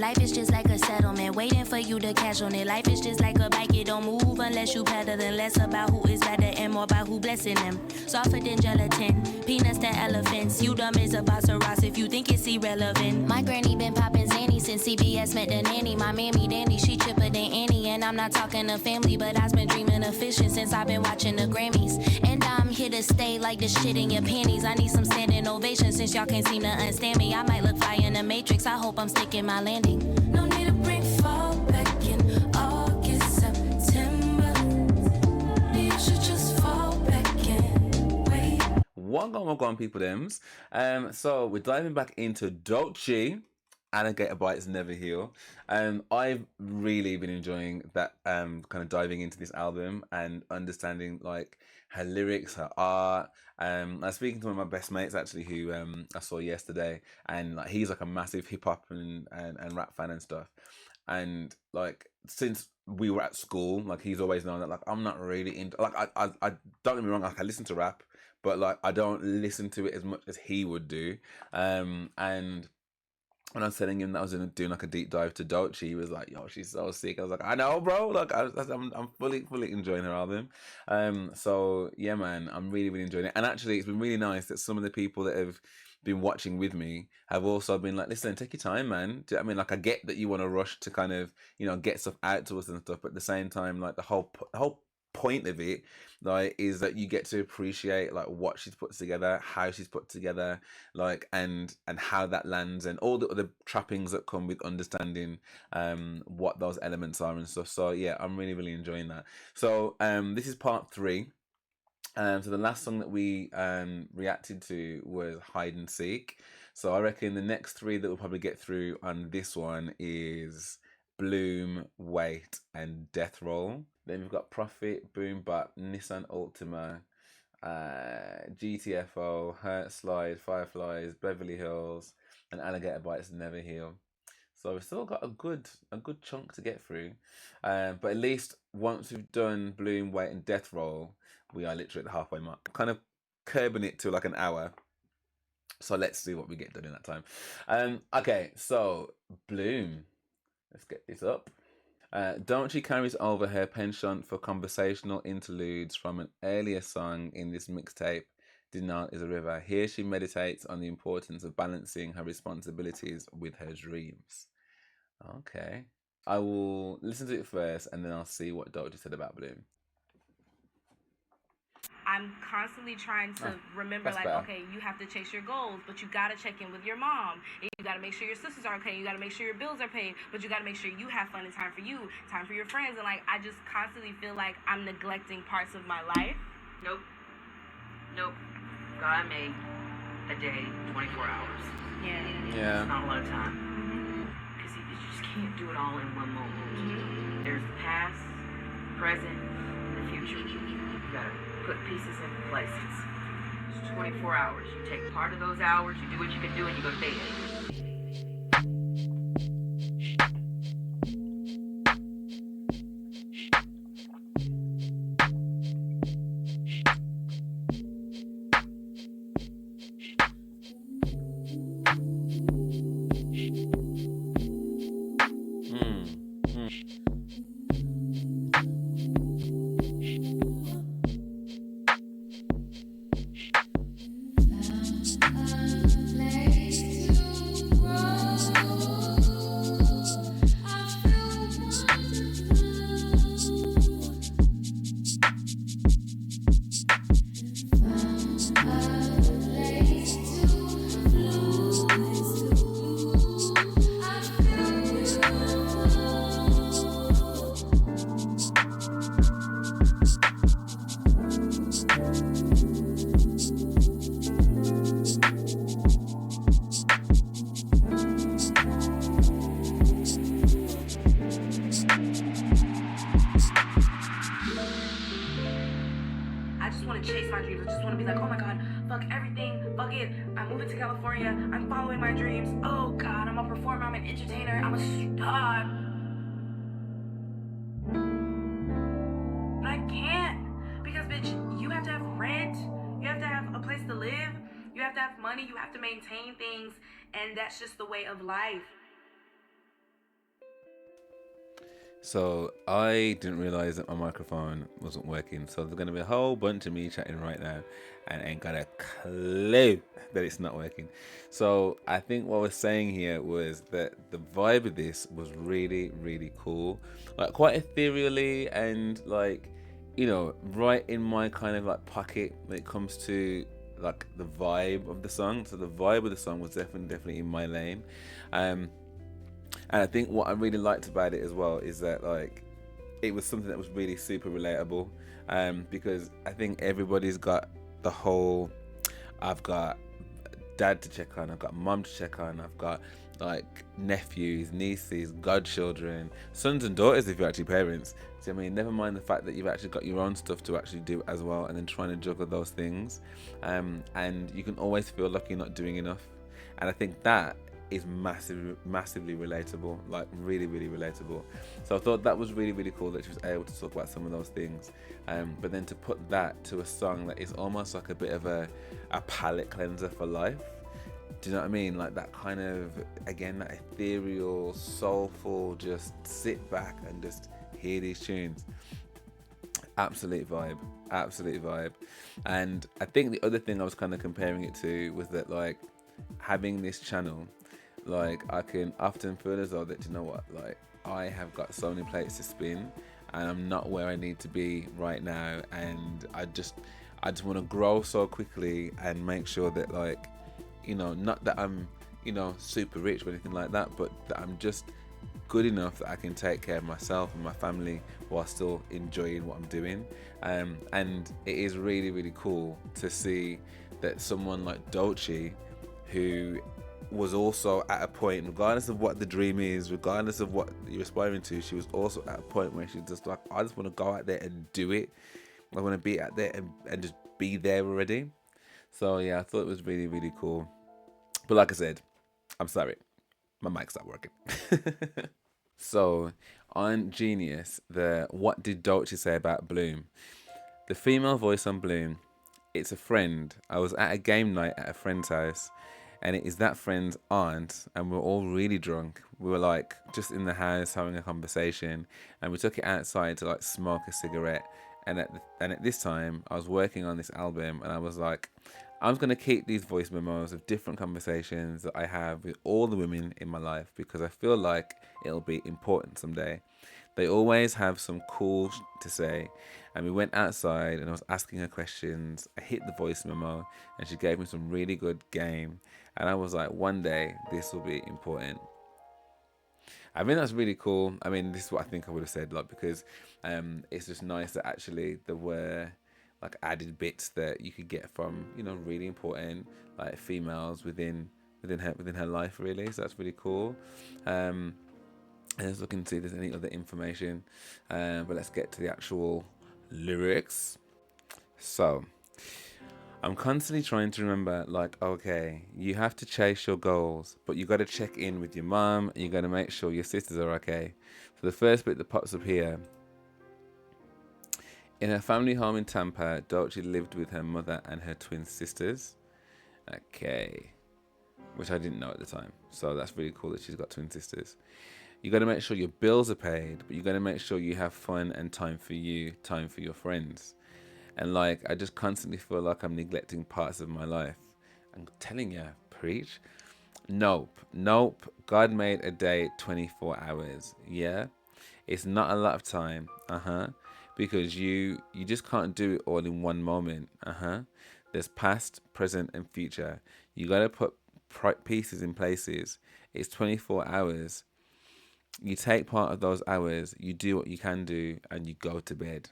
Life is just like a settlement, waiting for you to cash on it. Life is just like a bike, it don't move unless you pedal. And less about who is better and more about who blessing them. Softer than gelatin, peanuts than elephants. You dumb as a boss of Ross if you think it's irrelevant. My granny been popping Zanny since CBS met the nanny. My mammy dandy, she chipper than Annie. And I'm not talking to family, but I've been dreaming of fishing since I've been watching the Grammys. And I'm here to stay like the shit in your panties. I need some standing ovation since y'all can't seem to understand me. I might look fly in the Matrix, I hope I'm sticking my landing. No need to bring fall back in August, September. You should just fall back and wait. One gone, people thems. So we're diving back into Doechii Alligator Bites Never Heal. I've really been enjoying that kind of diving into this album and understanding like her lyrics, her art. I was speaking to one of my best mates actually who I saw yesterday, and like he's like a massive hip hop and rap fan and stuff. And like since we were at school, like he's always known that like I'm not really into like I don't get me wrong, like I listen to rap, but like I don't listen to it as much as he would do. And when I was telling him that I was doing like a deep dive to Doechii, he was like, "Yo, she's so sick." I was like, "I know, bro. Like, I'm fully enjoying her album." So yeah, man, I'm really enjoying it. And actually, it's been really nice that some of the people that have been watching with me have also been like, "Listen, take your time, man." Do you know what I mean? Like, I get that you want to rush to kind of get stuff out to us and stuff, but at the same time, like the whole point of it like is that you get to appreciate like what she's put together, how she's put together, like and how that lands, and all the other trappings that come with understanding what those elements are and stuff. So yeah, I'm really enjoying that. So this is part 3. So the last song that we reacted to was Hide and Seek. So I reckon the next 3 that we'll probably get through on this one is Bloom, Wait, and Deathroll. Then we've got Profit, Boom Bap, Nissan Altima, GTFO, Hurt Slide, Fireflies, Beverly Hills, and Alligator Bites Never Heal. So we've still got a good chunk to get through. But at least once we've done Bloom, Wait, and Deathroll, we are literally at the halfway mark. Kind of curbing it to like an hour. So let's see what we get done in that time. Okay, so Bloom. Let's get this up. Doechii carries over her penchant for conversational interludes from an earlier song in this mixtape, Dinant is a River. Here she meditates on the importance of balancing her responsibilities with her dreams. Okay. I will listen to it first and then I'll see what Doechii said about Bloom. I'm constantly trying to remember, like, better. Okay, you have to chase your goals, but you gotta check in with your mom. You gotta make sure your sisters are okay. You gotta make sure your bills are paid, but you gotta make sure you have fun and time for you, time for your friends. And like, I just constantly feel like I'm neglecting parts of my life. Nope. God made a day 24 hours. Yeah. It's not a lot of time. Because you just can't do it all in one moment. There's the past, present, and the future. You gotta put pieces in places. It's 24 hours. You take part of those hours, you do what you can do, and you go to bed. Chase my dreams. I just want to be like, oh my God, fuck everything, fuck it. I'm moving to California. I'm following my dreams. Oh God, I'm a performer. I'm an entertainer. I'm a star. But I can't because, bitch, you have to have rent. You have to have a place to live. You have to have money. You have to maintain things, and that's just the way of life. So I didn't realize that my microphone wasn't working. So there's going to be a whole bunch of me chatting right now and ain't got a clue that it's not working. So I think what I was saying here was that the vibe of this was really, really cool. Like quite ethereally and like, you know, right in my kind of like pocket when it comes to like the vibe of the song. So the vibe of the song was definitely in my lane. And I think what I really liked about it as well is that like it was something that was really super relatable, because I think everybody's got the whole, I've got dad to check on, I've got mum to check on, I've got like nephews, nieces, godchildren, sons and daughters if you're actually parents. So I mean, never mind the fact that you've actually got your own stuff to actually do as well, and then trying to juggle those things, and you can always feel like you're not doing enough. And I think that is massively relatable, like really, really relatable. So I thought that was really, really cool that she was able to talk about some of those things. But then to put that to a song that is almost like a bit of a palate cleanser for life. Do you know what I mean? Like that kind of, again, that ethereal, soulful, just sit back and just hear these tunes. Absolute vibe. And I think the other thing I was kind of comparing it to was that like having this channel, like I can often feel as though that, you know what, like I have got so many plates to spin and I'm not where I need to be right now, and I just want to grow so quickly and make sure that, like, you know, not that I'm, you know, super rich or anything like that, but that I'm just good enough that I can take care of myself and my family while still enjoying what I'm doing. And it is really, really cool to see that someone like Doechii, who was also at a point, regardless of what the dream is, regardless of what you're aspiring to, she was also at a point where she's just like, I just want to go out there and do it. I want to be out there and just be there already. So yeah, I thought it was really, really cool. But like I said, I'm sorry, my mic stopped working. So on Genius, the what did Doechii say about Bloom? The female voice on Bloom, it's a friend. I was at a game night at a friend's house, and it is that friend's aunt, and we're all really drunk. We were like just in the house having a conversation, and we took it outside to like smoke a cigarette. And at this time, I was working on this album, and I was like, I'm gonna keep these voice memos of different conversations that I have with all the women in my life, because I feel like it'll be important someday. They always have some cool to say. And we went outside and I was asking her questions. I hit the voice memo and she gave me some really good game. And I was like, one day this will be important. I mean, that's really cool. I mean, this is what I think I would have said, like, because it's just nice that actually there were like added bits that you could get from, you know, really important like females within her life, really. So that's really cool. And let's look and see if there's any other information. But let's get to the actual lyrics. So I'm constantly trying to remember, like, okay, you have to chase your goals, but you got to check in with your mum and you got to make sure your sisters are okay. So the first bit that pops up here: in her family home in Tampa, Doechii lived with her mother and her twin sisters. Okay, which I didn't know at the time, so that's really cool that she's got twin sisters. You got to make sure your bills are paid, but you got to make sure you have fun and time for you, time for your friends. And like, I just constantly feel like I'm neglecting parts of my life. I'm telling you, preach. Nope. God made a day 24 hours. Yeah, it's not a lot of time. Because you just can't do it all in one moment. There's past, present, and future. You got to put pieces in places. It's 24 hours. You take part of those hours, you do what you can do, and you go to bed.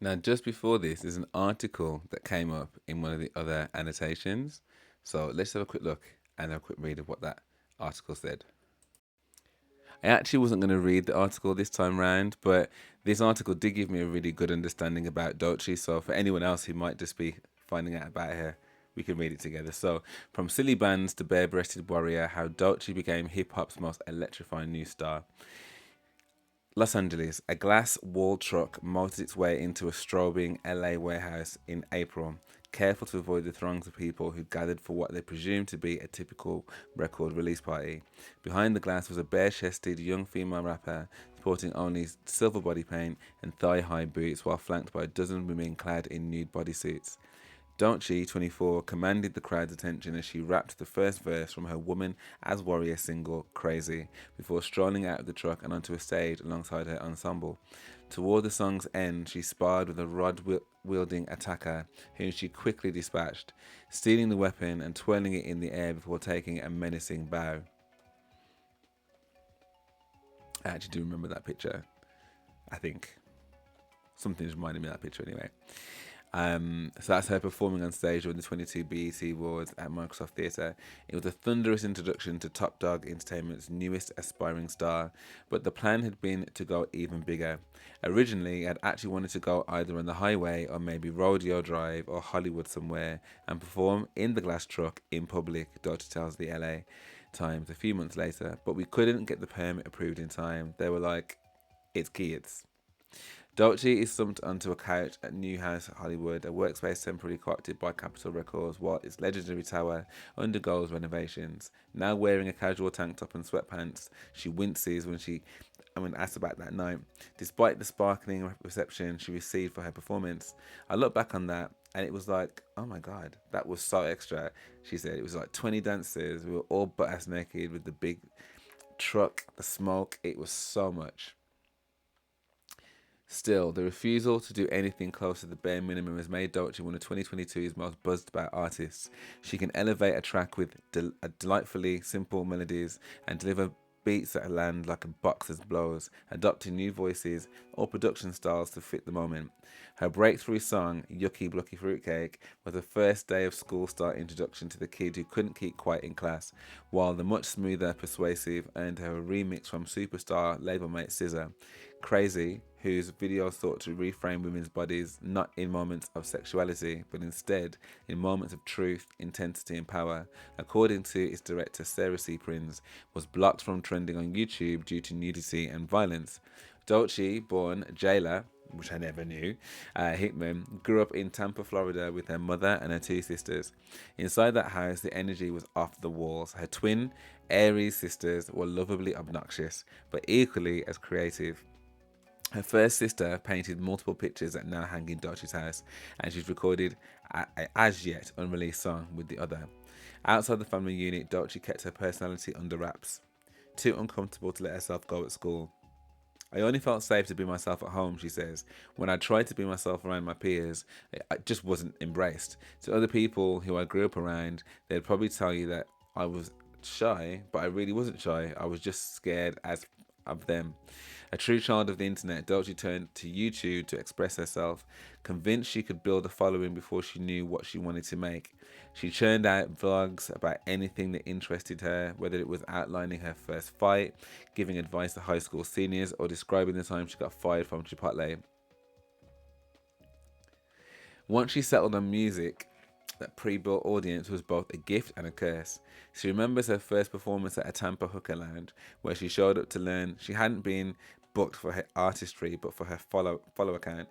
Now, just before this, there's an article that came up in one of the other annotations. So let's have a quick look and a quick read of what that article said. I actually wasn't going to read the article this time round, but this article did give me a really good understanding about Doechii. So for anyone else who might just be finding out about her, we can read it together. So, from silly bands to bare-breasted warrior, how Doechii became hip-hop's most electrifying new star. Los Angeles, a glass wall truck motored its way into a strobing LA warehouse in April, careful to avoid the throngs of people who gathered for what they presumed to be a typical record release party. Behind the glass was a bare-chested young female rapper sporting only silver body paint and thigh-high boots, while flanked by a dozen women clad in nude bodysuits. Doechii, 24, commanded the crowd's attention as she rapped the first verse from her Woman as Warrior single, Crazy, before strolling out of the truck and onto a stage alongside her ensemble. Toward the song's end, she sparred with a rod-wielding attacker, whom she quickly dispatched, stealing the weapon and twirling it in the air before taking a menacing bow. I actually do remember that picture. I think something's reminding me of that picture anyway. So that's her performing on stage during the 22 BET Awards at Microsoft Theatre. It was a thunderous introduction to Top Dog Entertainment's newest aspiring star, but the plan had been to go even bigger. Originally, I'd actually wanted to go either on the highway or maybe Rodeo Drive or Hollywood somewhere and perform in the glass truck in public, Doechii tells the LA Times a few months later, but we couldn't get the permit approved in time. They were like, it's kids. Doechii is slumped onto a couch at Newhouse, Hollywood, a workspace temporarily co-opted by Capitol Records while its legendary tower undergoes renovations. Now wearing a casual tank top and sweatpants, she winces when asked about that night. Despite the sparkling reception she received for her performance, I look back on that and it was like, oh my God, that was so extra, she said. It was like 20 dancers, we were all butt-ass naked with the big truck, the smoke, it was so much. Still, the refusal to do anything close to the bare minimum has made Doechii one of 2022's most buzzed about artists. She can elevate a track with delightfully simple melodies and deliver beats that land like a boxer's blows, adopting new voices or production styles to fit the moment. Her breakthrough song, Yucky Blucky Fruitcake, was the first day of school start introduction to the kid who couldn't keep quiet in class, while the much smoother Persuasive earned her a remix from superstar label mate SZA. Crazy, whose videos sought to reframe women's bodies not in moments of sexuality, but instead in moments of truth, intensity and power, according to its director Sarah C. Prinz, was blocked from trending on YouTube due to nudity and violence. Doechii, born Jayla, which I never knew, Hickman, grew up in Tampa, Florida with her mother and her two sisters. Inside that house, the energy was off the walls. Her twin, Aries sisters were lovably obnoxious, but equally as creative. Her first sister painted multiple pictures that now hang in Doechii's house, and she's recorded an as yet unreleased song with the other. Outside the family unit, Doechii kept her personality under wraps. Too uncomfortable to let herself go at school. I only felt safe to be myself at home, she says. When I tried to be myself around my peers, I just wasn't embraced. To other people who I grew up around, they'd probably tell you that I was shy, but I really wasn't shy. I was just scared of them. A true child of the internet, Doechii turned to YouTube to express herself, convinced she could build a following before she knew what she wanted to make. She churned out vlogs about anything that interested her, whether it was outlining her first fight, giving advice to high school seniors, or describing the time she got fired from Chipotle. Once she settled on music, that pre-built audience was both a gift and a curse. She remembers her first performance at a Tampa hooker lounge, where she showed up to learn she hadn't been booked for her artistry but for her follow account.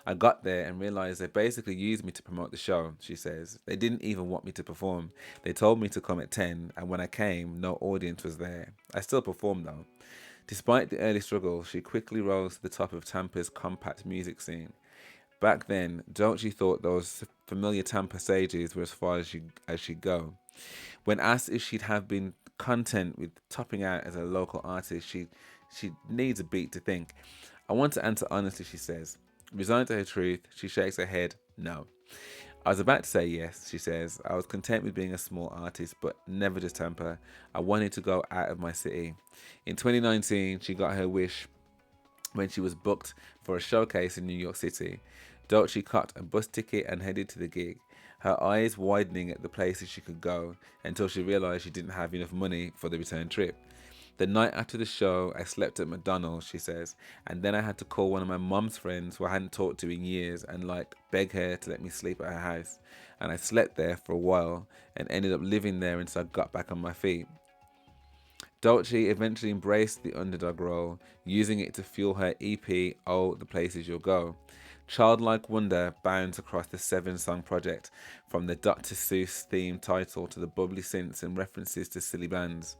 I got there and realized they basically used me to promote the show, she says. They didn't even want me to perform. They told me to come at 10, and when I came, no audience was there. I still performed though. Despite the early struggle, she quickly rose to the top of Tampa's compact music scene. Back then, Doechii thought those familiar Tampa stages were as far as she'd go. When asked if she'd have been content with topping out as a local artist, she needs a beat to think. I want to answer honestly, she says. Resigned to her truth, she shakes her head, no. I was about to say yes, she says. I was content with being a small artist, but never just Tampa. I wanted to go out of my city. In 2019, she got her wish when she was booked for a showcase in New York City. Doechii caught a bus ticket and headed to the gig, her eyes widening at the places she could go until she realized she didn't have enough money for the return trip. The night after the show, I slept at McDonald's, she says, and then I had to call one of my mom's friends who I hadn't talked to in years and beg her to let me sleep at her house. And I slept there for a while and ended up living there until I got back on my feet. Doechii eventually embraced the underdog role, using it to fuel her EP, Oh, the Places You'll Go. Childlike wonder bounds across the 7-song project, from the Dr. Seuss theme title to the bubbly synths and references to silly bands.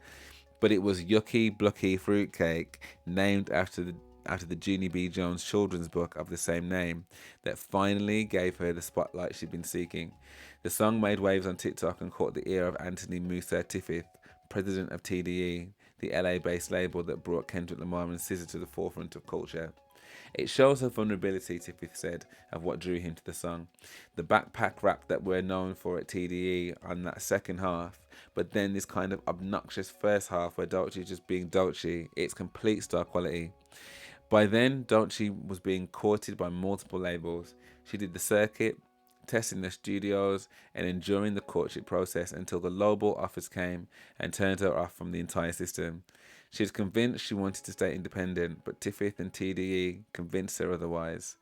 But it was Yucky Blucky Fruitcake, named after the Junie B. Jones children's book of the same name, that finally gave her the spotlight she'd been seeking. The song made waves on TikTok and caught the ear of Anthony Musa Tiffith, president of TDE, the LA-based label that brought Kendrick Lamar and SZA to the forefront of culture. It shows her vulnerability, Tiffith said, of what drew him to the song. The backpack rap that we're known for at TDE on that second half, but then this kind of obnoxious first half where Doechii just being Doechii, it's complete star quality. By then, Doechii was being courted by multiple labels. She did the circuit, testing the studios, and enduring the courtship process until the label offers came and turned her off from the entire system. She was convinced she wanted to stay independent, but Tiffith and TDE convinced her otherwise.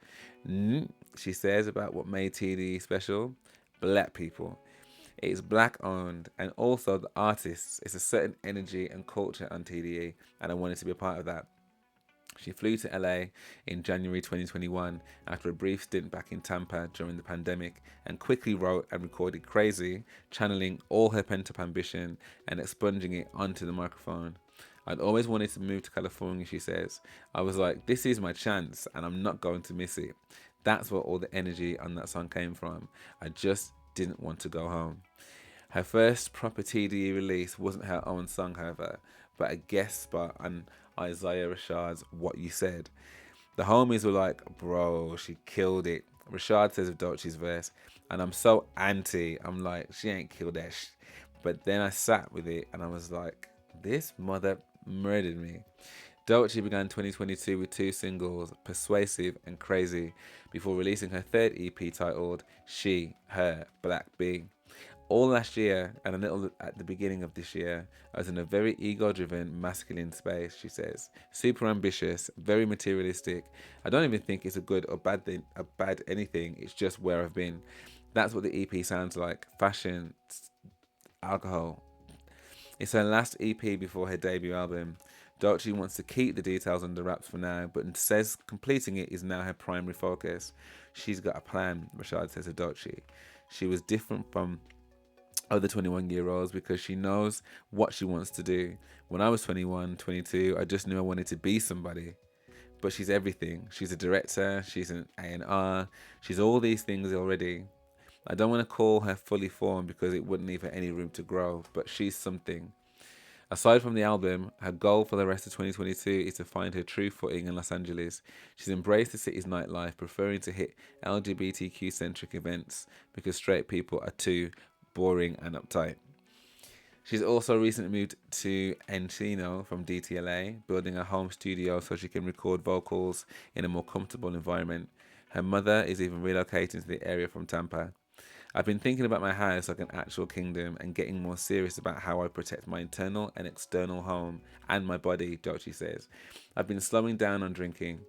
She says about what made TDE special: black people. It's black owned, and also the artists. It's a certain energy and culture on TDE, and I wanted to be a part of that. She flew to LA in January 2021 after a brief stint back in Tampa during the pandemic, and quickly wrote and recorded Crazy, channeling all her pent-up ambition and expunging it onto the microphone. I'd always wanted to move to California, she says. I was like, this is my chance and I'm not going to miss it. That's where all the energy on that song came from. I just didn't want to go home. Her first proper TDE release wasn't her own song, however, but a guest spot on Isaiah Rashad's What You Said. The homies were like, bro, she killed it. Rashad says of Doechii's verse, and I'm so anti. I'm like, she ain't killed that But then I sat with it and I was like, this mother murdered me. Doechii began 2022 with 2 singles, Persuasive and Crazy, before releasing her 3rd EP titled She, Her, Black Bee. All last year and a little at the beginning of this year, I was in a very ego-driven, masculine space, she says. Super ambitious, very materialistic. I don't even think it's a good or bad thing, a bad anything. It's just where I've been. That's what the EP sounds like. Fashion, alcohol. It's her last EP before her debut album. Doechii wants to keep the details under wraps for now, but says completing it is now her primary focus. She's got a plan, Rashad says to Doechii. She was different from other 21-year-olds because she knows what she wants to do. When I was 21, 22, I just knew I wanted to be somebody. But she's everything. She's a director, she's an A&R, she's all these things already. I don't want to call her fully formed because it wouldn't leave her any room to grow, but she's something. Aside from the album, her goal for the rest of 2022 is to find her true footing in Los Angeles. She's embraced the city's nightlife, preferring to hit LGBTQ-centric events because straight people are too boring and uptight. She's also recently moved to Encino from DTLA, building a home studio so she can record vocals in a more comfortable environment. Her mother is even relocating to the area from Tampa. I've been thinking about my house like an actual kingdom and getting more serious about how I protect my internal and external home and my body, Doechii says. I've been slowing down on drinking.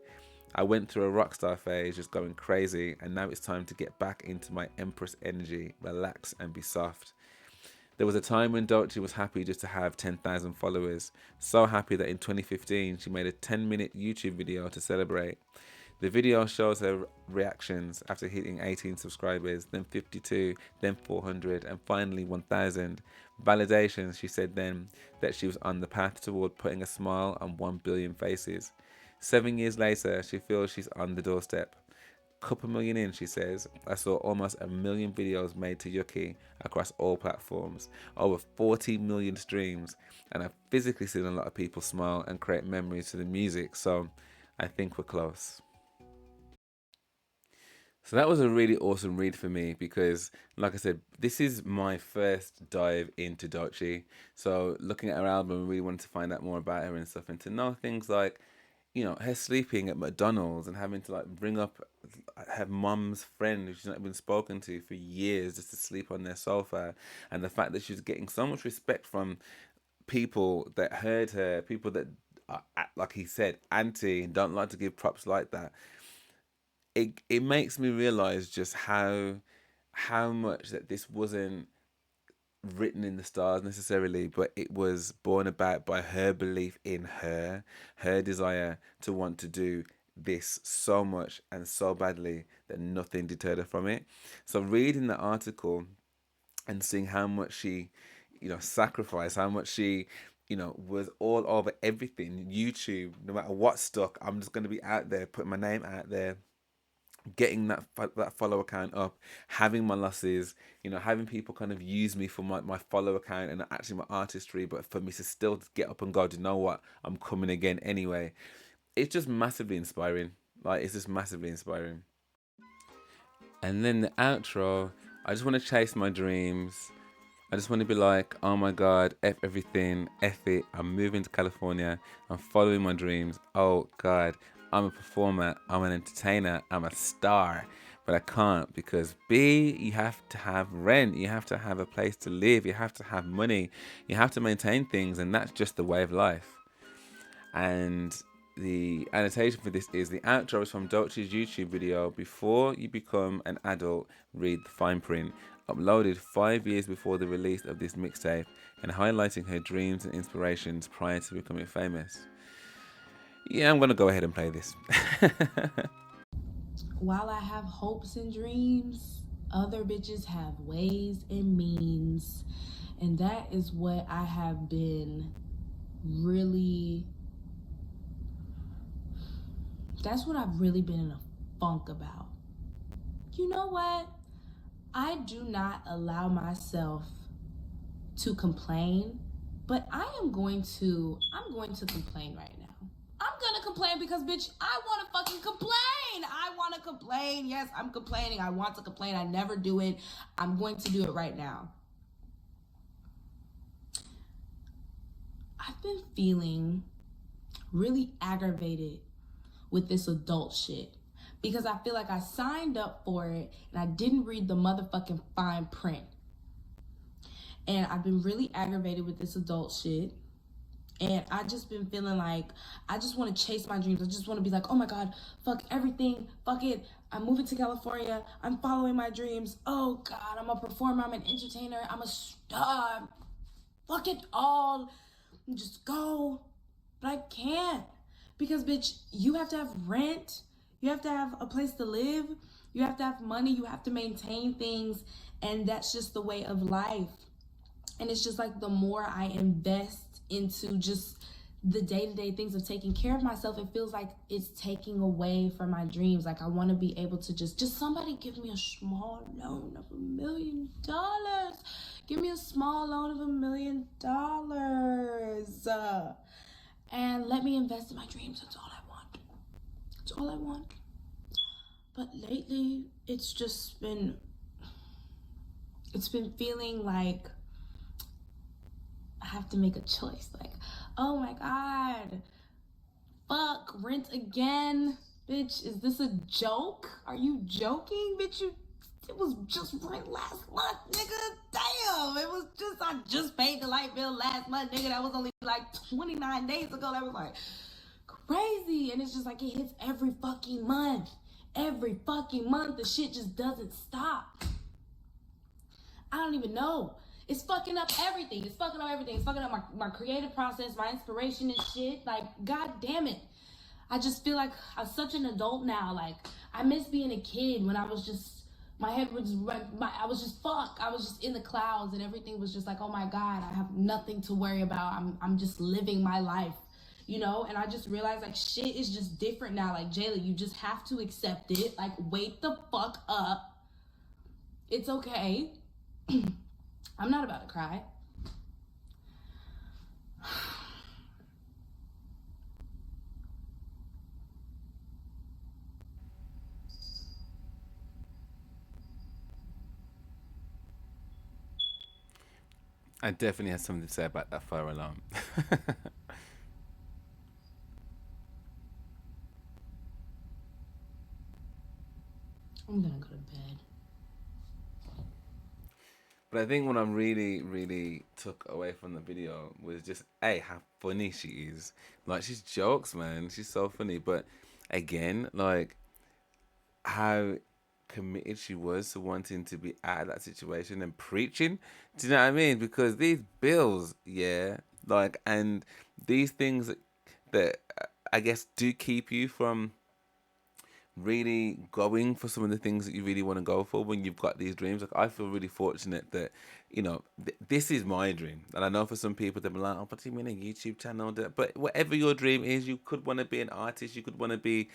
I went through a rockstar phase, just going crazy, and now it's time to get back into my Empress energy, relax and be soft. There was a time when Doechii was happy just to have 10,000 followers. So happy that in 2015 she made a 10-minute YouTube video to celebrate. The video shows her reactions after hitting 18 subscribers, then 52, then 400, and finally 1,000. Validation, she said then, that she was on the path toward putting a smile on 1 billion faces. 7 years later, she feels she's on the doorstep. Couple million in, she says, I saw almost 1 million videos made to Yucky across all platforms, over 40 million streams, and I've physically seen a lot of people smile and create memories to the music, so I think we're close. So that was a really awesome read for me because, like I said, this is my first dive into Doechii. So looking at her album, I really wanted to find out more about her and stuff, and to know things like, you know, her sleeping at McDonald's and having to like bring up her mum's friend who she's not been spoken to for years just to sleep on their sofa, and the fact that she's getting so much respect from people that heard her, people that are, like he said, anti, and don't like to give props like that. It makes me realize just how much that this wasn't written in the stars necessarily, but it was born about by her belief in her desire to want to do this so much and so badly that nothing deterred her from it. So reading the article and seeing how much she, sacrificed, how much she, was all over everything. YouTube, no matter what stuck, I'm just going to be out there, putting my name out there, getting that follow account up, having my losses, having people kind of use me for my follow account and actually my artistry, but for me to still get up and go, do you know what? I'm coming again anyway. It's just massively inspiring. Like, it's just massively inspiring. And then the outro, I just want to chase my dreams. I just want to be like, oh my God, F everything, F it. I'm moving to California. I'm following my dreams. Oh God, I'm a performer. I'm an entertainer. I'm a star. But I can't because B, you have to have rent. You have to have a place to live. You have to have money. You have to maintain things. And that's just the way of life. And the annotation for this is the outro is from Doechii's YouTube video, Before You Become an Adult, Read the Fine Print, uploaded 5 years before the release of this mixtape and highlighting her dreams and inspirations prior to becoming famous. Yeah, I'm going to go ahead and play this. While I have hopes and dreams, other bitches have ways and means. And that is what I have been really... That's what I've really been in a funk about. You know what? I do not allow myself to complain, but I'm going to complain right now. I'm gonna complain because, bitch, I want to fucking complain. I want to complain. Yes, I'm complaining. I want to complain. I never do it. I'm going to do it right now. I've been feeling really aggravated with this adult shit because I feel like I signed up for it and I didn't read the motherfucking fine print. And I've been really aggravated with this adult shit. And I just been feeling like I just want to chase my dreams. I just want to be like, oh my God, fuck everything, fuck it. I'm moving to California. I'm following my dreams. Oh God, I'm a performer. I'm an entertainer. I'm a star. Fuck it all. Just go. But I can't. Because, bitch, you have to have rent. You have to have a place to live. You have to have money. You have to maintain things. And that's just the way of life. And it's just like the more I invest into just the day-to-day things of taking care of myself, it feels like it's taking away from my dreams. Like I want to be able to just somebody give me a small loan of $1 million. Give me a small loan of $1 million. And let me invest in my dreams. That's all I want. That's all I want. But lately, it's been feeling like I have to make a choice. Like, oh my God, fuck, rent again? Bitch, is this a joke? Are you joking? Bitch, it was just rent last month, nigga. Damn, I just paid the light bill last month, nigga. That was only like 29 days ago. That was like crazy. And it's just like it hits every fucking month. Every fucking month, the shit just doesn't stop. I don't even know. It's fucking up everything. It's fucking up my creative process, my inspiration and shit. Like, God damn it. I just feel like I'm such an adult now. Like, I miss being a kid when I was just, my head was, I was just fucked. I was just in the clouds and everything was just like, oh my God, I have nothing to worry about. I'm just living my life, you know? And I just realized like shit is just different now. Like, Jayla, you just have to accept it. Like, wake the fuck up. It's okay. I'm not about to cry. I definitely had something to say about that fire alarm. I'm gonna go to bed. But I think what I really, really took away from the video was just, how funny she is. Like, she's jokes, man. She's so funny. But again, like, how committed she was to wanting to be out of that situation and preaching. Do you know what I mean? Because these bills, yeah, like, and these things that I guess do keep you from really going for some of the things that you really want to go for when you've got these dreams. Like, I feel really fortunate that, you know, this is my dream. And I know for some people they'll be like, oh, but do you mean a YouTube channel? But whatever your dream is, you could want to be an artist, you could want to be,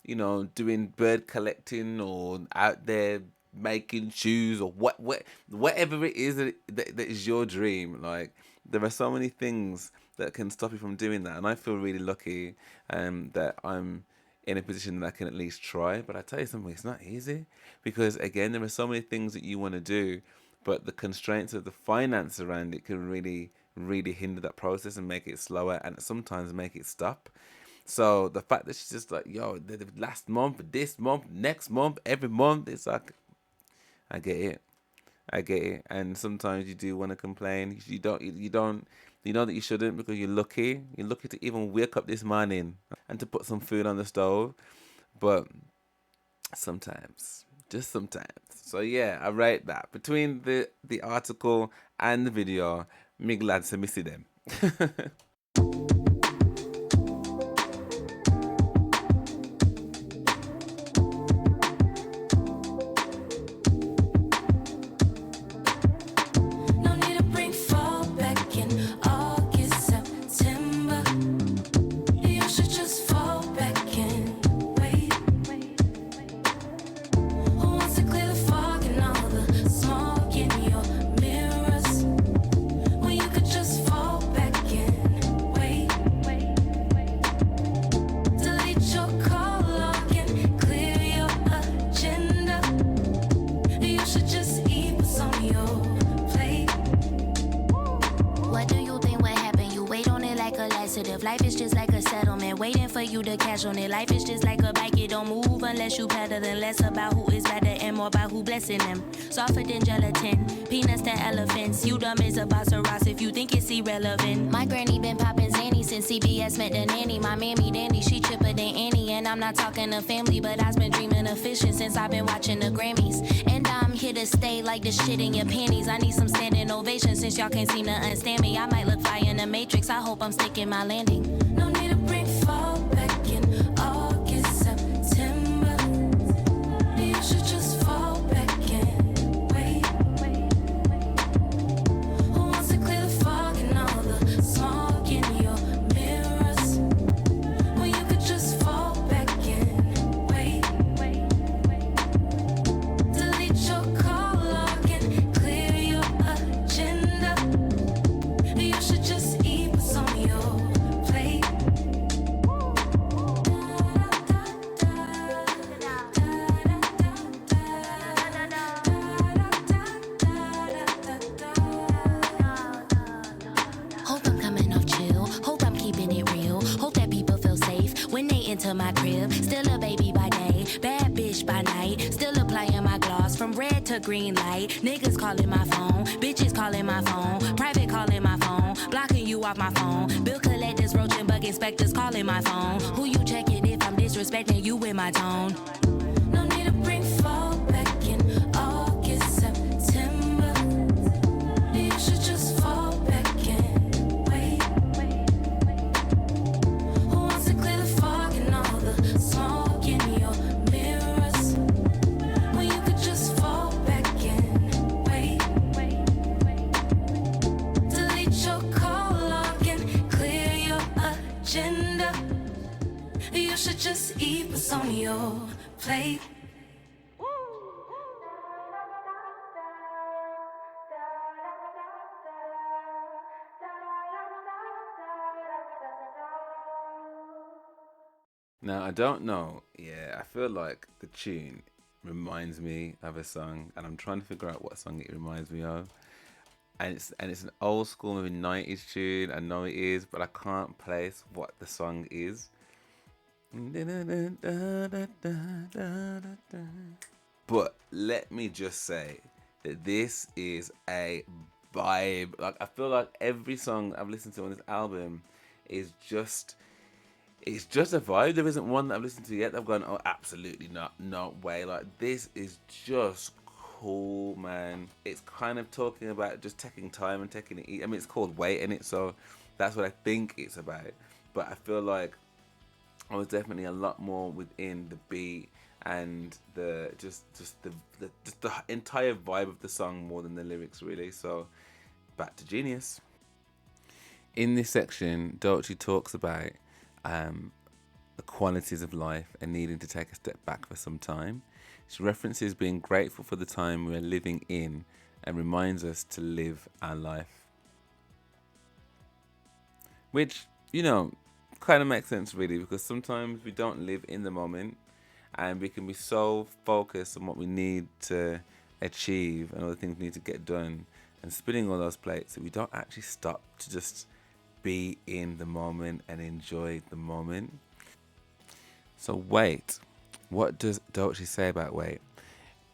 you know, doing bird collecting or out there making shoes or whatever it is that is your dream. Like, there are so many things that can stop you from doing that, and I feel really lucky that I'm in a position that I can at least try. But I tell you something, it's not easy, because again, there are so many things that you want to do, but the constraints of the finance around it can really hinder that process and make it slower, and sometimes make it stop. So the fact that she's just like, yo, the last month, this month, next month, every month, it's like, I get it. I get it. And sometimes you do want to complain. You know that you shouldn't, because you're lucky. You're lucky to even wake up this morning and to put some food on the stove. But sometimes, just sometimes. So yeah, I rate that. Between the article and the video, me glad to miss them. No need to bring fall back in August, September. You should just fall back in. Wait. Who wants to clear the fog and all the smog in your mirrors? Well, you could just fall back in. Wait. Delete your call log and clear your agenda. You should just eat what's on your plate. What do you think would happen? You wait on it like a laxative. Life is just like a settlement, waiting for you to cash on it. Life is just like a bike, it don't move unless you pedal. Then less about who is better and more about who blessing them. Softer than gelatin, peanuts to elephants. You dumb as a boss of Ross if you think it's irrelevant. My granny been popping Zanny since CBS met the nanny. My mammy dandy, she chipper than Annie. And I'm not talking to family, but I've been dreaming of fishing since I've been watching the Grammys. And I'm here to stay like the shit in your panties. I need some standing ovation since y'all can't seem to understand me. I might look fire in the Matrix, I hope I'm sticking my landing. No need to bring fall back in August, September. You should just fall back in. Wait. Who wants to clear the fog and all the smog in your mirrors? Well, you could just fall back in. Wait. Delete your call log and clear your agenda. You should just eat what's on your plate. Hope I'm coming off chill. Hope I'm keeping it real. Hope that people feel safe when they enter my crib. Still a baby by day, bad bitch by night. Still applying my gloss from red to green light. Niggas calling my phone, bitches calling my phone, private calling my phone, blocking you off my phone. Bill collectors, roach and bug inspectors calling my phone. Who you checking if I'm disrespecting you with my tone? No need to bring fall back in August, September. You should just fall back in. Wait. Who wants to clear the fog and all the smog in your mirrors? Well, you could just fall back in. Wait. Delete your call log and clear your agenda. You should just eat what's on your plate. Now, I don't know. Yeah, I feel like the tune reminds me of a song, and I'm trying to figure out what song it reminds me of. And it's an old school, maybe 90s tune. I know it is, but I can't place what the song is. But let me just say that this is a vibe. Like, I feel like every song I've listened to on this album is just, it's just a vibe. There isn't one that I've listened to yet that I've gone, oh, absolutely not, no way. Like, this is just cool, man. It's kind of talking about just taking time and taking it easy. I mean, it's called Wait in it, so that's what I think it's about. But I feel like I was definitely a lot more within the beat and the just the entire vibe of the song more than the lyrics really. So back to Genius. In this section, Doechii talks about the qualities of life and needing to take a step back for some time. She references being grateful for the time we're living in and reminds us to live our life. Which, kind of makes sense really, because sometimes we don't live in the moment and we can be so focused on what we need to achieve and all the things we need to get done and spinning all those plates that we don't actually stop to just be in the moment and enjoy the moment. So wait, what does Doechii say about wait?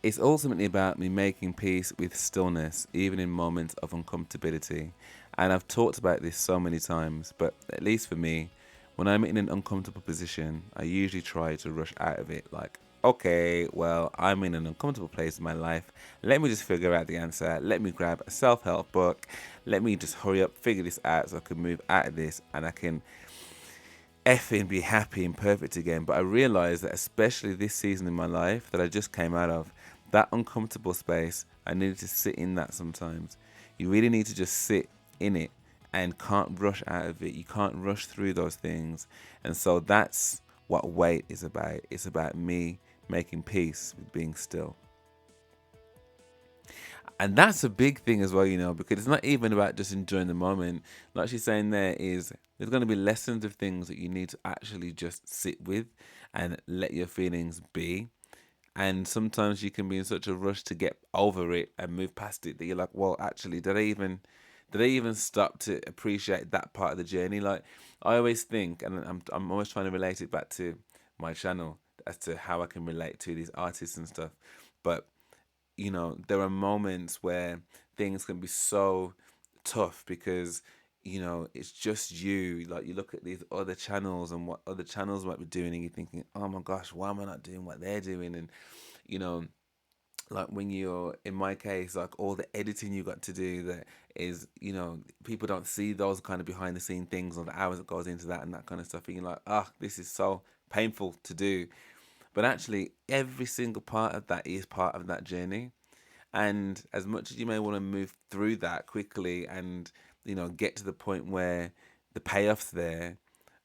It's ultimately about me making peace with stillness, even in moments of uncomfortability. And I've talked about this so many times, but at least for me, when I'm in an uncomfortable position, I usually try to rush out of it like, okay, well, I'm in an uncomfortable place in my life. Let me just figure out the answer. Let me grab a self-help book. Let me just hurry up, figure this out so I can move out of this and I can effing be happy and perfect again. But I realized that especially this season in my life that I just came out of, that uncomfortable space, I needed to sit in that sometimes. You really need to just sit in it and can't rush out of it. You can't rush through those things. And so that's what wait is about. It's about me making peace with being still. And that's a big thing as well, because it's not even about just enjoying the moment. Like she's saying there's going to be lessons of things that you need to actually just sit with and let your feelings be. And sometimes you can be in such a rush to get over it and move past it that you're like, well, actually, did I even stop to appreciate that part of the journey? Like I always think, and I'm always trying to relate it back to my channel as to how I can relate to these artists and stuff. But there are moments where things can be so tough because it's just you. Like you look at these other channels and what other channels might be doing, and you're thinking, oh my gosh, why am I not doing what they're doing? And you know like when you're, in my case, like all the editing you got to do, that is, people don't see those kind of behind the scene things or the hours that goes into that and that kind of stuff, and you're like, this is so painful to do. But actually every single part of that is part of that journey. And as much as you may want to move through that quickly and get to the point where the payoff's there,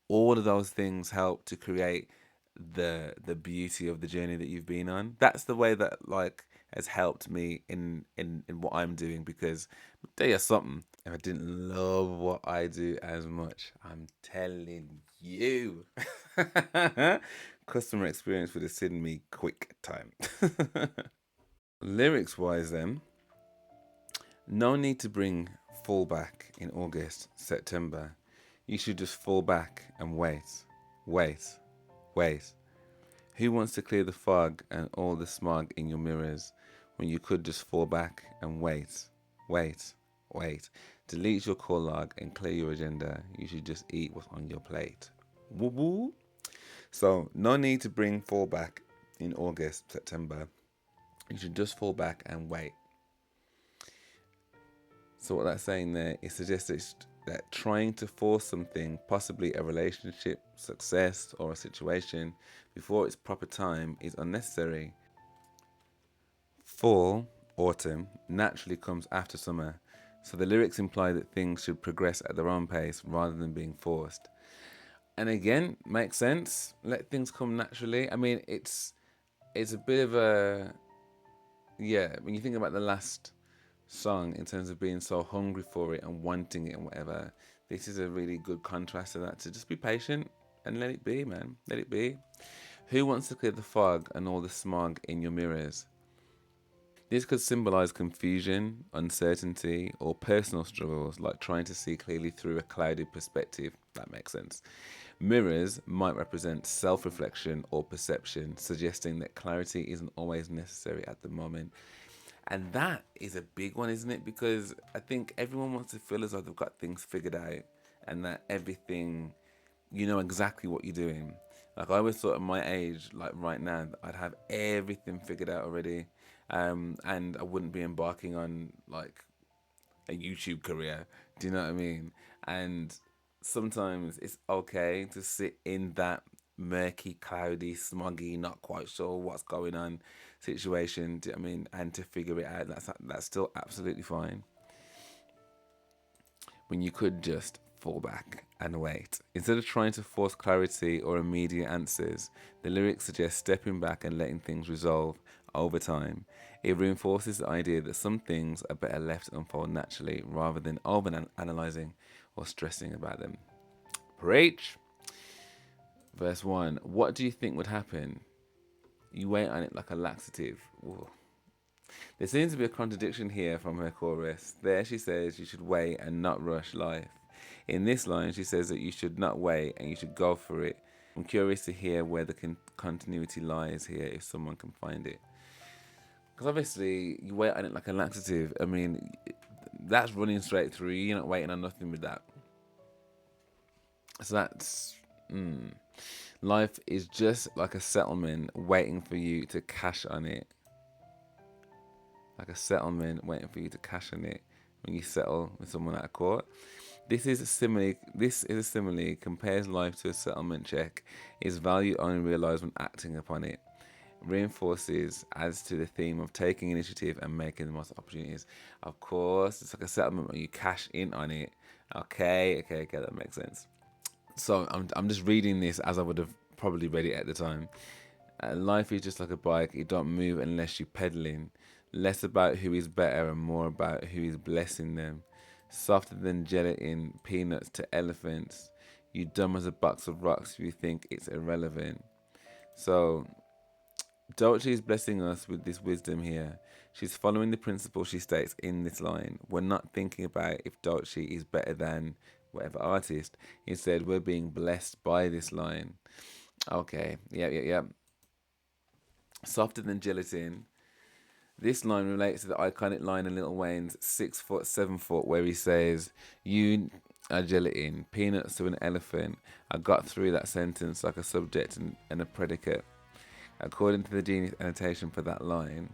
all of those things help to create the beauty of the journey that you've been on. That's the way that like has helped me in what I'm doing, because I'll tell you something, if I didn't love what I do as much, I'm telling you, customer experience would have seen me quick time. Lyrics wise then, no need to bring fall back in August, September. You should just fall back and wait. Wait. Wait. Who wants to clear the fog and all the smog in your mirrors when you could just fall back and wait? Wait. Wait. Delete your call log and clear your agenda. You should just eat what's on your plate. Woo woo. So, no need to bring fall back in August, September. You should just fall back and wait. So what that's saying there is suggests that trying to force something, possibly a relationship, success, or a situation, before its proper time is unnecessary. Fall, autumn, naturally comes after summer, so the lyrics imply that things should progress at their own pace rather than being forced. And again, makes sense. Let things come naturally. I mean, it's a bit of a, yeah, when you think about the last song in terms of being so hungry for it and wanting it and whatever, this is a really good contrast to that, to just be patient and let it be, man. Let it be. Who wants to clear the fog and all the smog in your mirrors? This could symbolize confusion, uncertainty, or personal struggles, like trying to see clearly through a clouded perspective. That makes sense. Mirrors might represent self-reflection or perception, suggesting that clarity isn't always necessary at the moment. And that is a big one, isn't it? Because I think everyone wants to feel as though they've got things figured out and that everything, you know exactly what you're doing. Like I always thought at my age, like right now, I'd have everything figured out already, and I wouldn't be embarking on like a YouTube career. Do you know what I mean? And sometimes it's okay to sit in that murky, cloudy, smoggy, not quite sure what's going on situation. Do you know what I mean? And to figure it out, that's still absolutely fine. When you could just fall back and wait. Instead of trying to force clarity or immediate answers, the lyrics suggest stepping back and letting things resolve over time. It reinforces the idea that some things are better left to unfold naturally rather than over analyzing or stressing about them. Preach! Verse 1. What do you think would happen? You wait on it like a laxative. Whoa. There seems to be a contradiction here from her chorus. There she says you should wait and not rush life. In this line, she says that you should not wait and you should go for it. I'm curious to hear where the continuity lies here, if someone can find it. Because obviously, you wait on it like a laxative. I mean, that's running straight through. You're not waiting on nothing with that. So that's... Life is just like a settlement waiting for you to cash on it. Like a settlement waiting for you to cash on it when you settle with someone at a court. This is a simile compares life to a settlement check. Its value only realized when acting upon it. Reinforces, adds to the theme of taking initiative and making the most opportunities. Of course, it's like a settlement when you cash in on it. Okay, that makes sense. So I'm just reading this as I would have probably read it at the time. Life is just like a bike. It don't move unless you're pedaling. Less about who is better and more about who is blessing them. Softer than gelatin, peanuts to elephants. You dumb as a box of rocks if you think it's irrelevant. So, Doechii is blessing us with this wisdom here. She's following the principle she states in this line. We're not thinking about if Doechii is better than whatever artist. Instead, we're being blessed by this line. Okay, yeah. Softer than gelatin. This line relates to the iconic line in Lil Wayne's 6 Foot, 7 Foot, where he says, you are gelatin, peanuts to an elephant. I got through that sentence like a subject and a predicate. According to the Genius annotation for that line,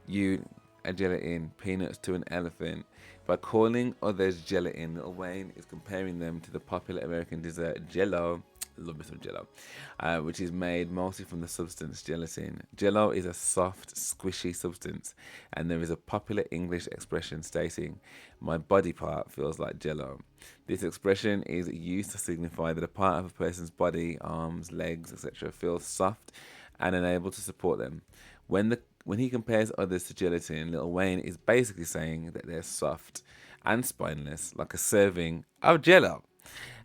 you are gelatin, peanuts to an elephant. By calling others gelatin, Lil Wayne is comparing them to the popular American dessert Jell-O. Love me some Jell-O, which is made mostly from the substance gelatin. Jell-O is a soft, squishy substance, and there is a popular English expression stating, "My body part feels like Jell-O." This expression is used to signify that a part of a person's body, arms, legs, etc., feels soft and unable to support them. When he compares others to gelatin, Lil Wayne is basically saying that they're soft and spineless, like a serving of Jell-O.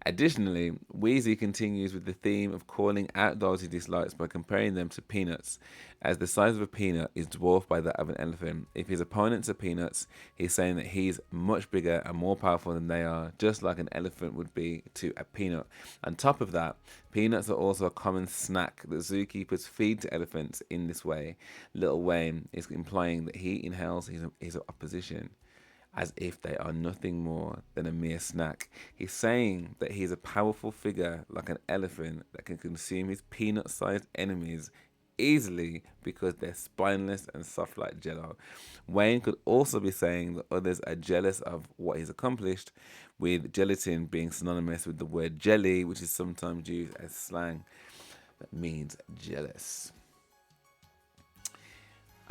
Additionally, Weezy continues with the theme of calling out those he dislikes by comparing them to peanuts, as the size of a peanut is dwarfed by that of an elephant. If his opponents are peanuts, he's saying that he's much bigger and more powerful than they are, just like an elephant would be to a peanut. On top of that, peanuts are also a common snack that zookeepers feed to elephants in this way. Lil Wayne is implying that he inhales his opposition as if they are nothing more than a mere snack. He's saying that he is a powerful figure like an elephant that can consume his peanut-sized enemies easily because they're spineless and soft like Jell-O. Wayne could also be saying that others are jealous of what he's accomplished, with gelatin being synonymous with the word jelly, which is sometimes used as slang that means jealous.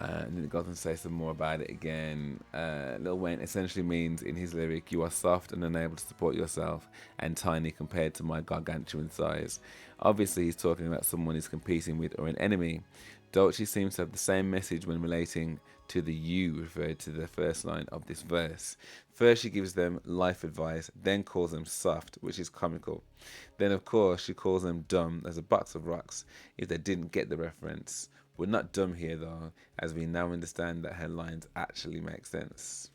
And then it goes on to say some more about it again. Lil Wayne essentially means in his lyric, you are soft and unable to support yourself and tiny compared to my gargantuan size. Obviously, he's talking about someone he's competing with or an enemy. Doechii seems to have the same message when relating to the you referred to the first line of this verse. First, she gives them life advice, then calls them soft, which is comical. Then, of course, she calls them dumb as a box of rocks if they didn't get the reference. We're not dumb here, though, as we now understand that her lines actually make sense.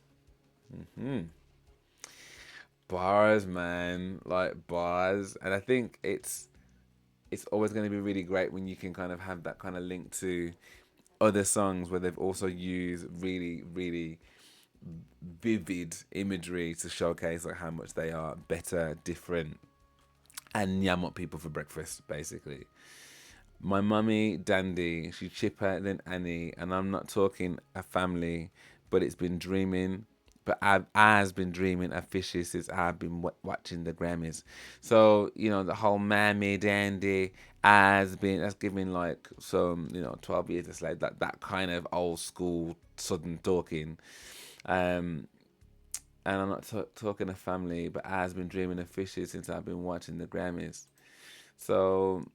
Bars, man. Like, bars. And I think it's always going to be really great when you can kind of have that kind of link to other songs where they've also used really, really vivid imagery to showcase like how much they are better, different, and yam up people for breakfast, basically. My mummy, Dandy, she's chipper than Annie, and I'm not talking a family, but it's been dreaming but I've been dreaming of fishes since I've been watching the Grammys. So, you know, the whole mammy dandy that's giving like some, 12 years a slave, that kind of old school southern talking. Um, and I'm not talking of family, but I've been dreaming of fishes since I've been watching the Grammys. So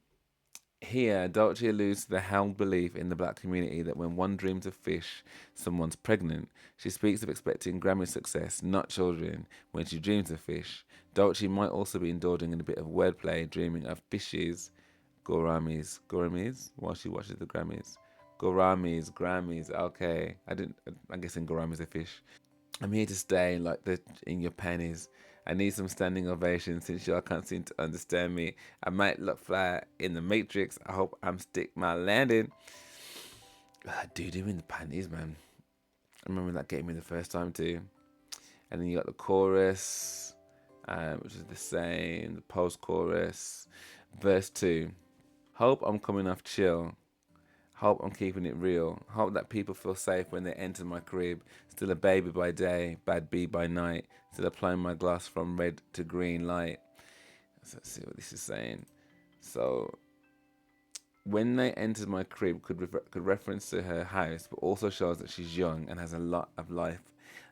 here, Doechii alludes to the held belief in the black community that when one dreams of fish, someone's pregnant. She speaks of expecting Grammy success, not children, when she dreams of fish. Doechii might also be indulging in a bit of wordplay, dreaming of fishes, gouramis, while she watches the Grammys. Grammys, okay. I'm guessing gouramis are fish. I'm here to stay, like the in your pennies. I need some standing ovation since y'all can't seem to understand me. I might look fly in the Matrix. I hope I'm stick my landing. Dude, in the panties, man. I remember that getting me the first time too. And then you got the chorus, which is the same. The post-chorus, verse 2. Hope I'm coming off chill. Hope I'm keeping it real. Hope that people feel safe when they enter my crib. Still a baby by day, bad bee by night. Still applying my glass from red to green light. So let's see what this is saying. So, when they entered my crib could reference to her house, but also shows that she's young and has a lot of life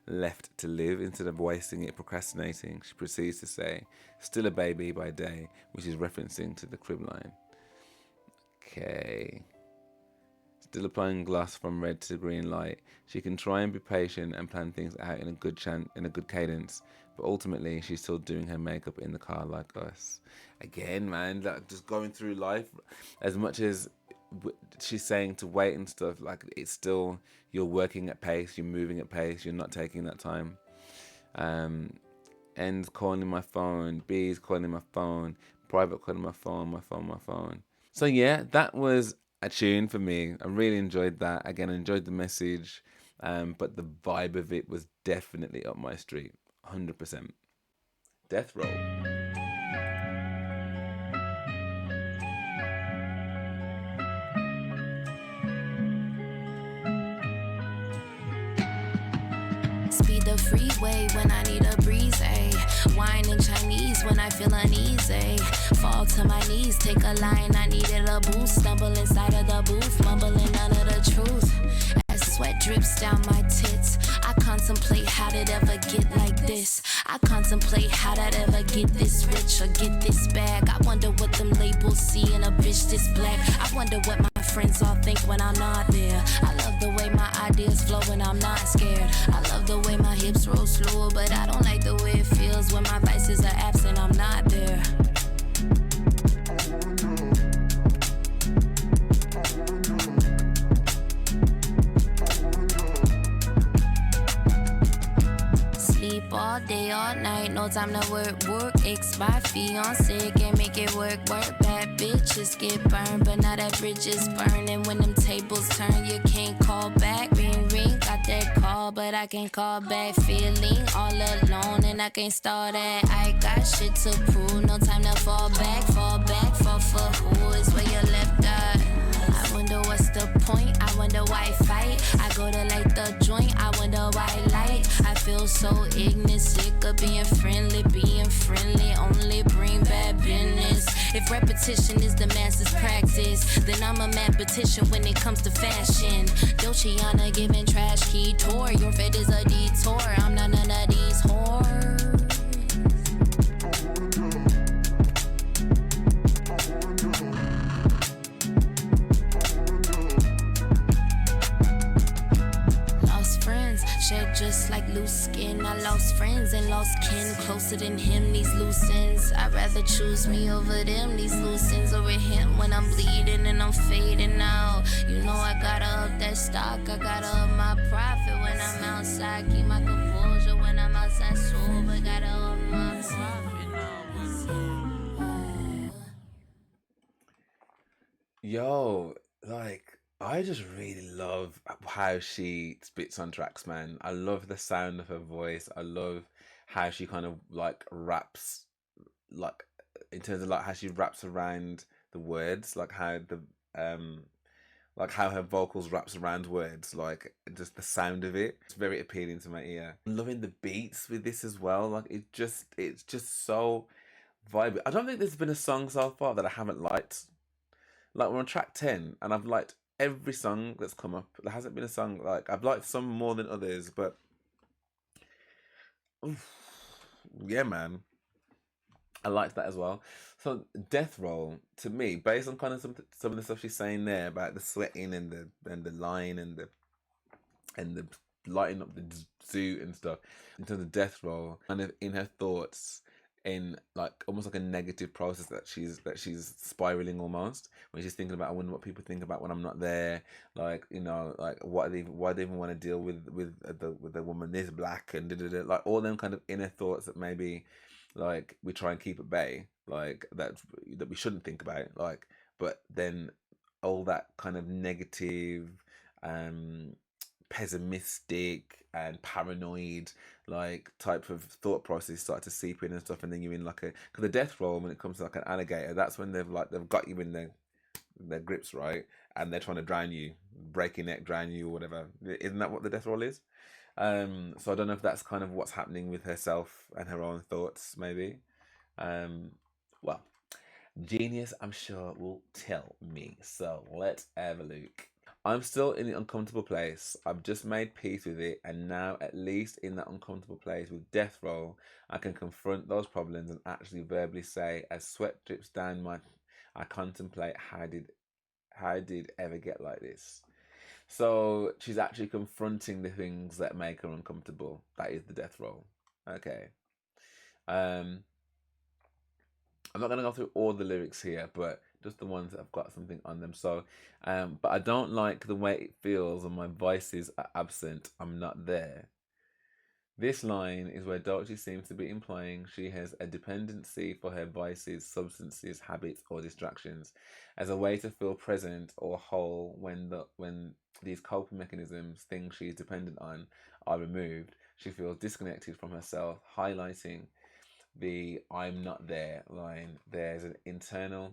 left to live. Instead of wasting it procrastinating, she proceeds to say, still a baby by day, which is referencing to the crib line. Okay. Still applying glass from red to green light. She can try and be patient and plan things out in a good cadence, but ultimately she's still doing her makeup in the car like us. Again, man, like just going through life. As much as she's saying to wait and stuff, like it's still you're working at pace, you're moving at pace, you're not taking that time. Ends calling my phone, B's calling my phone, private calling my phone. So yeah, that was a tune for me. I really enjoyed that. Again, I enjoyed the message, but the vibe of it was definitely up my street, 100%. Deathroll. Speed the freeway when I need a breeze, ayy. Wine in Chinese when I feel uneasy. Fall to my knees, take a line, I needed a boost. Stumble inside of the booth, mumbling none of the truth. As sweat drips down my tits, I contemplate how did it ever get like this. I contemplate how did I ever get this rich or get this bag. I wonder what them labels see in a bitch this black. I wonder what my friends all think when I'm not there. I love the way my ideas flow when I'm not scared. I love the way my hips roll slower, but I don't like the way it feels when my vices are absent. I'm not there. All day, all night, no time to work. Ex by fiance, can't make it work. Bad bitches get burned, but now that bridge is burning. When them tables turn, you can't call back. Ring, got that call, but I can't call back. Feeling all alone, and I can't start that. I got shit to prove, no time to fall back, fall for who is where you left at. I wonder what's the point, I wonder why fight. I go to light the joint, I wonder why light. I feel so ignorant, sick of being friendly only bring bad business. If repetition is the master's practice, then I'm a mathematician when it comes to fashion. Doechii Alligator giving trash key tour. Your fate is a detour, I'm not none of these whores. Shed just like loose skin. I lost friends and lost kin. Closer than him, these loose ends. I'd rather choose me over them. These loose ends over him when I'm bleeding and I'm fading out. You know I gotta up that stock. I gotta up my profit when I'm outside. Keep my composure when I'm outside sober. Gotta up my profit now. Yo, like, I just really love how she spits on tracks, man. I love the sound of her voice. I love how she kind of like raps, like in terms of like how she raps around the words, like how the like how her vocals wraps around words, like just the sound of it. It's very appealing to my ear. I'm loving the beats with this as well. Like it's just so vibey. I don't think there's been a song so far that I haven't liked. Like we're on track 10 and I've liked every song that's come up. There hasn't been a song like I've liked some more than others, but oof, yeah, man. I liked that as well. So Deathroll to me, based on kind of some of the stuff she's saying there about the sweating and the line and the lighting up the zoo and stuff, in terms of Deathroll, kind of in her thoughts, in like almost like a negative process that she's spiraling almost when she's thinking about, I wonder what people think about when I'm not there, like, you know, like why they even want to deal with the woman this black and like all them kind of inner thoughts that maybe like we try and keep at bay, like that we shouldn't think about, like, but then all that kind of negative, um pessimistic and paranoid like type of thought process start to seep in and stuff, and then you're in like a, because the death roll when it comes to like an alligator, that's when they've got you in their grips, right, and they're trying to drown you, break your neck, drown you or whatever. Isn't that what the death roll is? So I don't know if that's kind of what's happening with herself and her own thoughts, maybe. Well, Genius, I'm sure, will tell me. So let's have a look. I'm still in the uncomfortable place. I've just made peace with it, and now, at least in that uncomfortable place with death roll, I can confront those problems and actually verbally say, as sweat drips down I contemplate how did ever get like this. So she's actually confronting the things that make her uncomfortable. That is the death roll. Okay. Um, I'm not going to go through all the lyrics here, but just the ones that have got something on them. So, but I don't like the way it feels when my vices are absent. I'm not there. This line is where Doechii seems to be implying she has a dependency for her vices, substances, habits, or distractions as a way to feel present or whole when these coping mechanisms, things she's dependent on, are removed. She feels disconnected from herself, highlighting the I'm not there line. There's an internal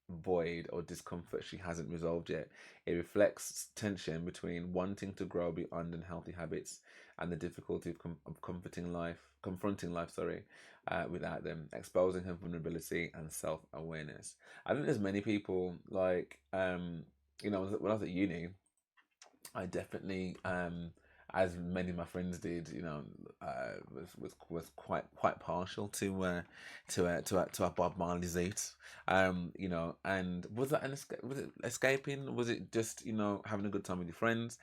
void or discomfort she hasn't resolved yet. It reflects tension between wanting to grow beyond unhealthy habits and the difficulty of confronting life, without them, exposing her vulnerability and self-awareness. I think there's many people like, you know, when I was at uni, I definitely, as many of my friends did, you know, was quite partial to a Bob Marley Zoot, you know, and was that was it escaping? Was it just, you know, having a good time with your friends?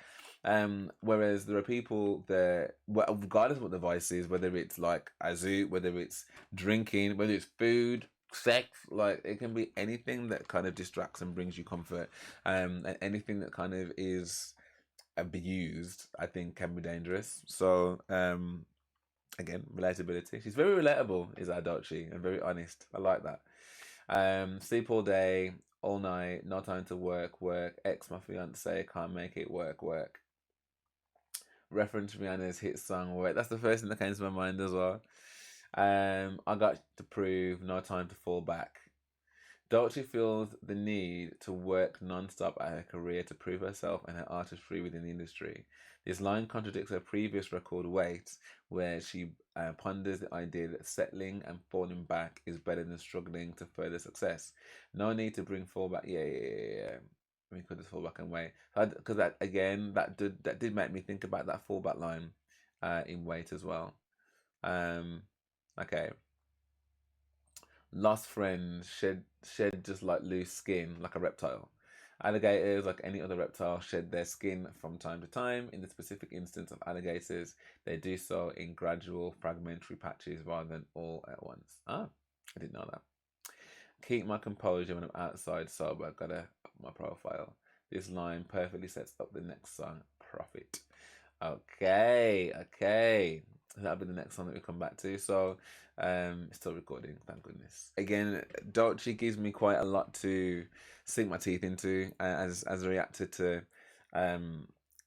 Whereas there are people that, well, regardless of what the vice is, whether it's like a Zoot, whether it's drinking, whether it's food, sex, like it can be anything that kind of distracts and brings you comfort, and anything that kind of is abused, I think, can be dangerous. So again, relatability. She's very relatable, is our Doechii, and very honest. I like that. Sleep all day, all night, no time to work, ex my fiance, can't make it work. Reference Rihanna's hit song Work. That's the first thing that came to my mind as well. I got to prove, no time to fall back. Doechii feels the need to work non-stop at her career to prove herself and her artistry within the industry. This line contradicts her previous record, Wait, where she ponders the idea that settling and falling back is better than struggling to further success. No need to bring fallback. Yeah. We could just fall back and wait. Because that again, that did make me think about that fallback line in Wait as well. Okay. Lost friends shed just like loose skin, like a reptile. Alligators, like any other reptile, shed their skin from time to time. In the specific instance of alligators, they do so in gradual, fragmentary patches rather than all at once. Ah, I didn't know that. Keep my composure when I'm outside sober. Gotta up my profile. This line perfectly sets up the next song, Profit. Okay. That'll be the next song that we come back to. So, still recording, thank goodness. Again, Doechii gives me quite a lot to sink my teeth into as a reactor to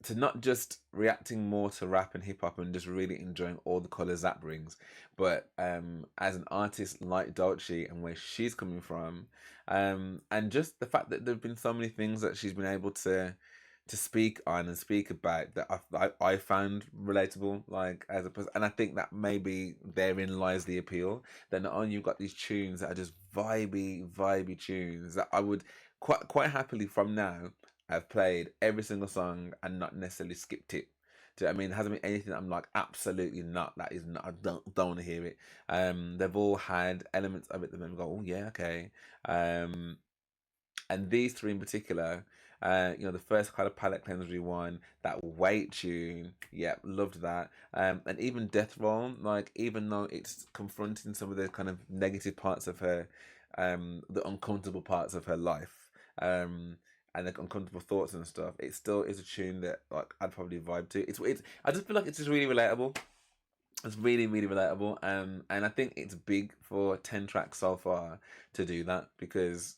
to not just reacting more to rap and hip hop and just really enjoying all the colors that brings, but as an artist like Doechii and where she's coming from, and just the fact that there've been so many things that she's been able to speak on and speak about that I found relatable, like as a person. And I think that maybe therein lies the appeal, that not only you've got these tunes that are just vibey tunes that I would quite happily from now have played every single song and not necessarily skipped it. Do you know what I mean? It hasn't been anything that I'm like, absolutely not. That is not. I don't want to hear it. They've all had elements of it that make me go, oh yeah, okay. And these three in particular, you know, the first kind of palette cleansery one, that Wait tune, yeah, loved that. And even Deathroll, like, even though it's confronting some of the kind of negative parts of her, the uncomfortable parts of her life, and the uncomfortable thoughts and stuff, it still is a tune that like I'd probably vibe to. It's I just feel like it's just really relatable. It's really relatable, and I think it's big for 10 tracks so far to do that, because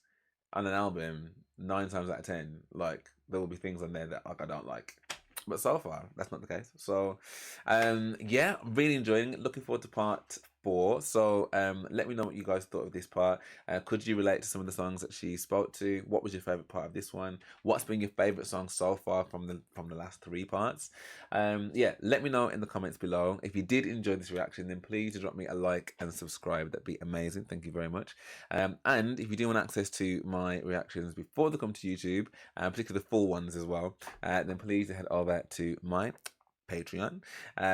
on an album, 9 times out of 10, like there will be things on there that like I don't like. But so far, that's not the case. So, yeah, really enjoying it. Looking forward to part 4. So, let me know what you guys thought of this part. Could you relate to some of the songs that she spoke to? What was your favorite part of this one? What's been your favorite song so far from the last 3 parts? Yeah, let me know in the comments below. If you did enjoy this reaction, then please drop me a like and subscribe. That'd be amazing. Thank you very much. And if you do want access to my reactions before they come to YouTube, particularly the full ones as well, then please head over to my Patreon,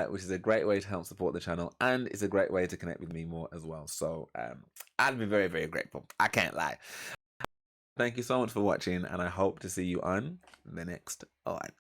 which is a great way to help support the channel, and it's a great way to connect with me more as well. So I'd be very grateful. I can't lie. Thank you so much for watching, and I hope to see you on the next live.